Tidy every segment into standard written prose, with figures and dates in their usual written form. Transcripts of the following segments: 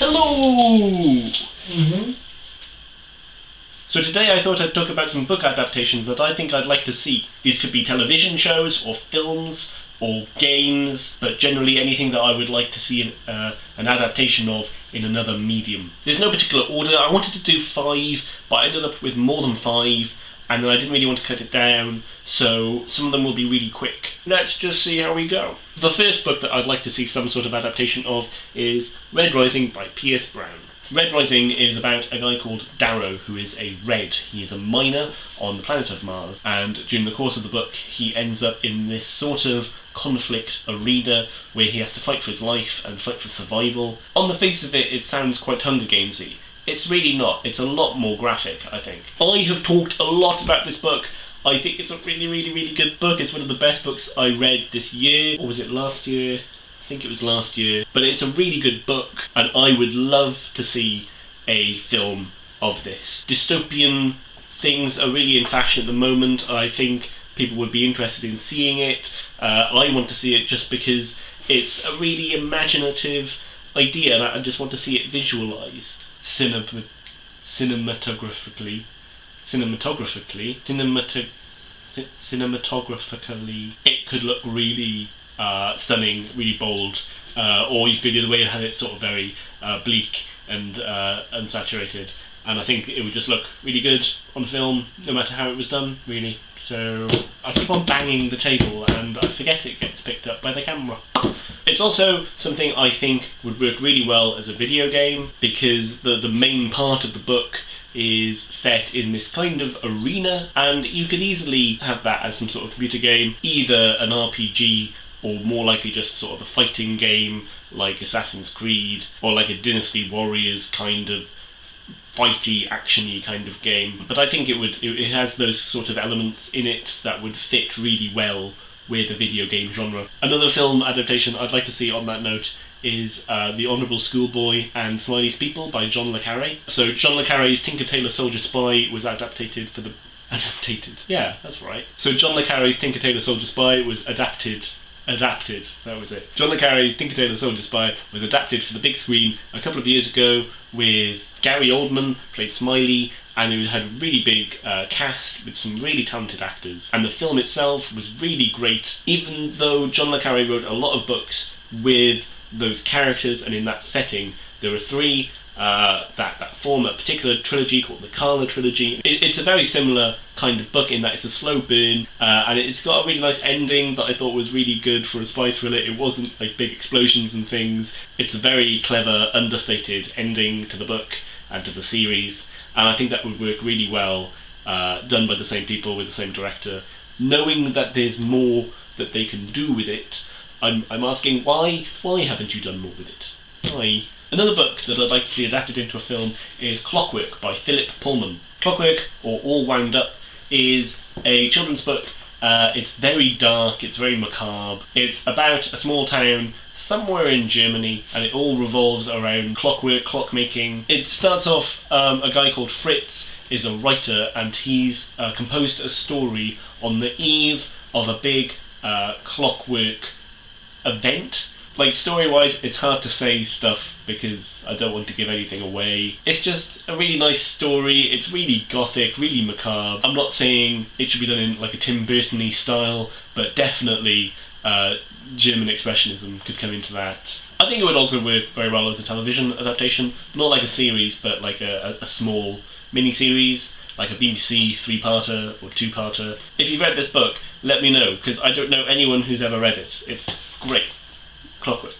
Hello! Mm-hmm. So today I thought I'd talk about some book adaptations that I think I'd like to see. These could be television shows, or films, or games, but generally anything that I would like to see an adaptation of in another medium. There's no particular order. I wanted to do 5, but I ended up with more than 5, and then I didn't really want to cut it down, so some of them will be really quick. Let's just see how we go. The first book that I'd like to see some sort of adaptation of is Red Rising by Pierce Brown. Red Rising is about a guy called Darrow, who is a Red. He is a miner on the planet of Mars, and during the course of the book he ends up in this sort of conflict arena where he has to fight for his life and fight for survival. On the face of it, it sounds quite Hunger Gamesy. It's really not. It's a lot more graphic, I think. I have talked a lot about this book. I think it's a really, really, really good book. It's one of the best books I read this year. Or was it last year? I think it was last year. But it's a really good book, and I would love to see a film of this. Dystopian things are really in fashion at the moment. I think people would be interested in seeing it. I want to see it just because it's a really imaginative idea, and I just want to see it visualised. Cinematographically, it could look really stunning, really bold, or you could do the way it had it sort of very bleak and unsaturated, and I think it would just look really good on film, no matter how it was done, really. So I keep on banging the table and I forget it gets picked up by the camera. It's also something I think would work really well as a video game, because the main part of the book is set in this kind of arena, and you could easily have that as some sort of computer game, either an RPG or more likely just sort of a fighting game like Assassin's Creed, or like a Dynasty Warriors kind of fighty, actiony kind of game. But I think it has those sort of elements in it that would fit really well with a video game genre. Another film adaptation I'd like to see on that note is The Honourable Schoolboy and Smiley's People by John le Carré. So John le Carré's Tinker Tailor Soldier Spy was adapted for the... Yeah, that's right. So John le Carré's Tinker Tailor Soldier Spy was adapted, that was it. John le Carré's Tinker Tailor Soldier Spy was adapted for the big screen a couple of years ago, with Gary Oldman played Smiley, and it had a really big cast with some really talented actors. And the film itself was really great, even though John le Carré wrote a lot of books with those characters and in that setting. There were 3 that form a particular trilogy called the Carla trilogy. It's a very similar kind of book in that it's a slow burn, and it's got a really nice ending that I thought was really good for a spy thriller. It wasn't like big explosions and things. It's a very clever, understated ending to the book and to the series, and I think that would work really well, done by the same people with the same director. Knowing that there's more that they can do with it, I'm asking why haven't you done more with it? Why? Another book that I'd like to see adapted into a film is Clockwork by Philip Pullman. Clockwork, or All Wound Up, is a children's book. It's very dark, it's very macabre. It's about a small town somewhere in Germany, and it all revolves around clockwork, clockmaking. It starts off, a guy called Fritz is a writer, and he's composed a story on the eve of a big clockwork event. Like, story-wise, it's hard to say stuff because I don't want to give anything away. It's just a really nice story. It's really gothic, really macabre. I'm not saying it should be done in like a Tim Burton-y style, but definitely German expressionism could come into that. I think it would also work very well as a television adaptation, not like a series, but like a small mini-series, like a BBC 3-parter or 2-parter. If you've read this book, let me know, because I don't know anyone who's ever read it. It's great. Clockwork.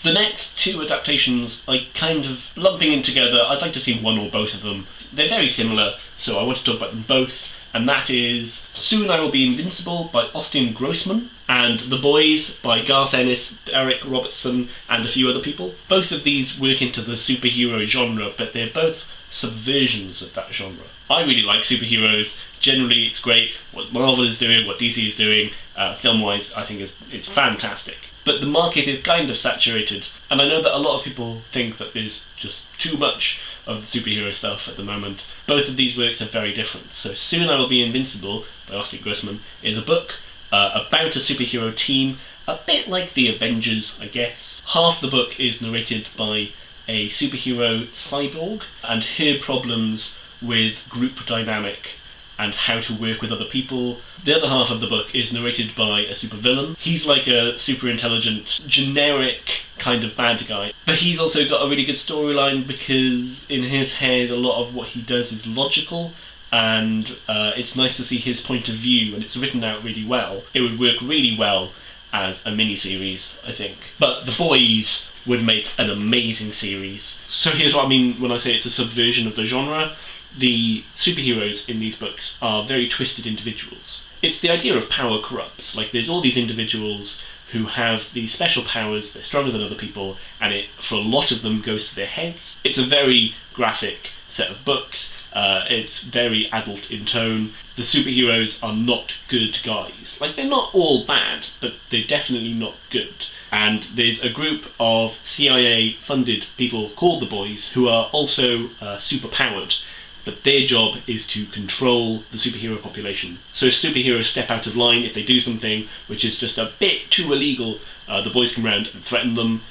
The next 2 adaptations I kind of lumping in together. I'd like to see one or both of them. They're very similar, so I want to talk about them both, and that is Soon I Will Be Invincible by Austin Grossman and The Boys by Garth Ennis, Derek Robertson and a few other people. Both of these work into the superhero genre, but they're both subversions of that genre. I really like superheroes. Generally, it's great. What Marvel is doing, what DC is doing, film-wise, I think it's fantastic. But the market is kind of saturated, and I know that a lot of people think that there's just too much of the superhero stuff at the moment. Both of these works are very different. So Soon I Will Be Invincible by Austin Grossman is a book about a superhero team, a bit like the Avengers, I guess. Half the book is narrated by a superhero cyborg and her problems with group dynamic and how to work with other people. The other half of the book is narrated by a supervillain. He's like a super intelligent, generic kind of bad guy, but he's also got a really good storyline because in his head a lot of what he does is logical, and it's nice to see his point of view, and it's written out really well. It would work really well as a mini-series, I think. But The Boys would make an amazing series. So here's what I mean when I say it's a subversion of the genre. The superheroes in these books are very twisted individuals. It's the idea of power corrupts. Like, there's all these individuals who have these special powers, they're stronger than other people, and it, for a lot of them, goes to their heads. It's a very graphic set of books. It's very adult in tone. The superheroes are not good guys. Like, they're not all bad, but they're definitely not good. And there's a group of CIA-funded people called the Boys who are also superpowered, but their job is to control the superhero population. So if superheroes step out of line, if they do something which is just a bit too illegal, the Boys come round and threaten them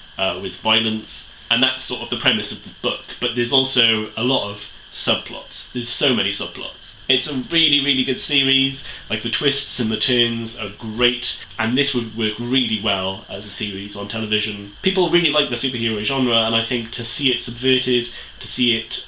with violence, and that's sort of the premise of the book. But there's also a lot of subplots. There's so many subplots. It's a really, really good series. Like, the twists and the turns are great, and this would work really well as a series on television. People really like the superhero genre, and I think to see it subverted, to see it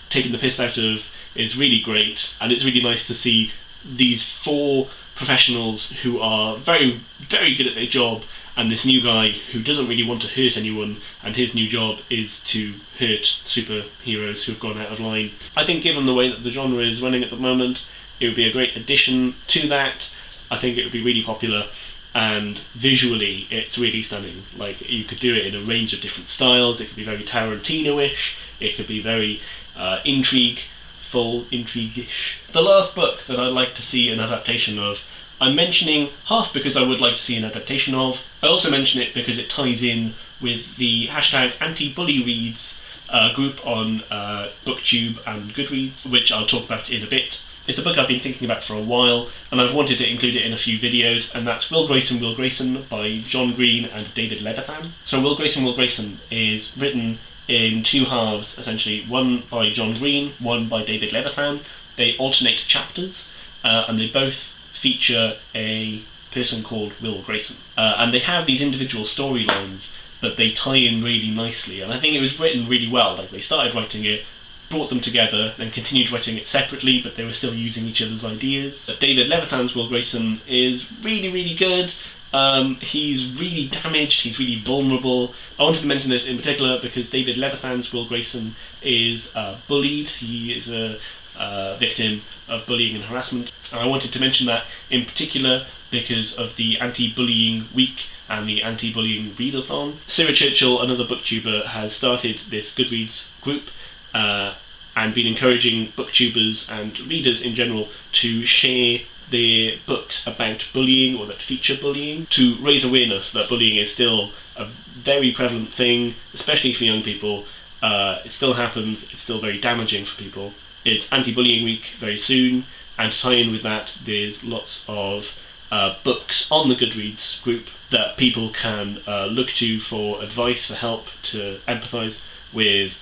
taken the piss out of, is really great. And it's really nice to see these four professionals who are very, very good at their job, and this new guy who doesn't really want to hurt anyone, and his new job is to hurt superheroes who have gone out of line. I think given the way that the genre is running at the moment, it would be a great addition to that. I think it would be really popular, and visually it's really stunning. Like, you could do it in a range of different styles. It could be very Tarantino-ish, it could be very intrigue-ish. The last book that I'd like to see an adaptation of, I'm mentioning half because I would like to see an adaptation of. I also mention it because it ties in with the hashtag anti-bully-reads group on BookTube and Goodreads, which I'll talk about in a bit. It's a book I've been thinking about for a while, and I've wanted to include it in a few videos, and that's Will Grayson by John Green and David Levithan. So Will Grayson is written in two halves, essentially, one by John Green, one by David Levithan. They alternate chapters, and they both feature a person called Will Grayson. And they have these individual storylines, but they tie in really nicely, and I think it was written really well. Like, they started writing it, brought them together, then continued writing it separately, but they were still using each other's ideas. But David Levithan's Will Grayson is really, really good. He's really damaged, he's really vulnerable. I wanted to mention this in particular because David Levithan's Will Grayson is bullied. He is a victim of bullying and harassment. And I wanted to mention that in particular because of the anti-bullying week and the anti-bullying readathon. Sarah Churchill, another booktuber, has started this Goodreads group and been encouraging booktubers and readers in general to share their books about bullying or that feature bullying, to raise awareness that bullying is still a very prevalent thing, especially for young people. It still happens, it's still very damaging for people. It's anti-bullying week very soon, and to tie in with that, there's lots of books on the Goodreads group that people can look to for advice, for help, to empathise with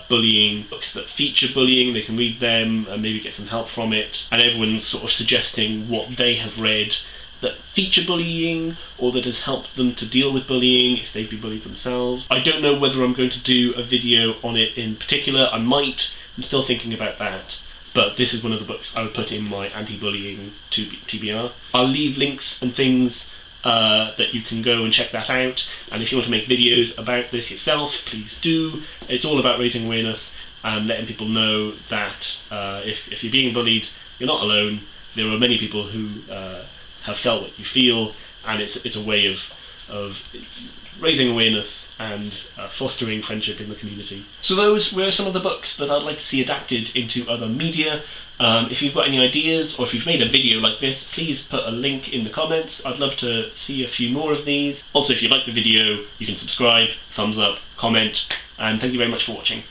bullying, books that feature bullying. They can read them and maybe get some help from it, and everyone's sort of suggesting what they have read that feature bullying or that has helped them to deal with bullying if they've been bullied themselves. I don't know whether I'm going to do a video on it in particular. I might. I'm still thinking about that, but this is one of the books I would put in my anti-bullying TBR. I'll leave links and things that you can go and check that out, and if you want to make videos about this yourself, please do. It's all about raising awareness and letting people know that if you're being bullied, you're not alone. There are many people who have felt what you feel, and it's a way of raising awareness and fostering friendship in the community. So those were some of the books that I'd like to see adapted into other media. If you've got any ideas, or if you've made a video like this, please put a link in the comments. I'd love to see a few more of these. Also, if you like the video, you can subscribe, thumbs up, comment, and thank you very much for watching.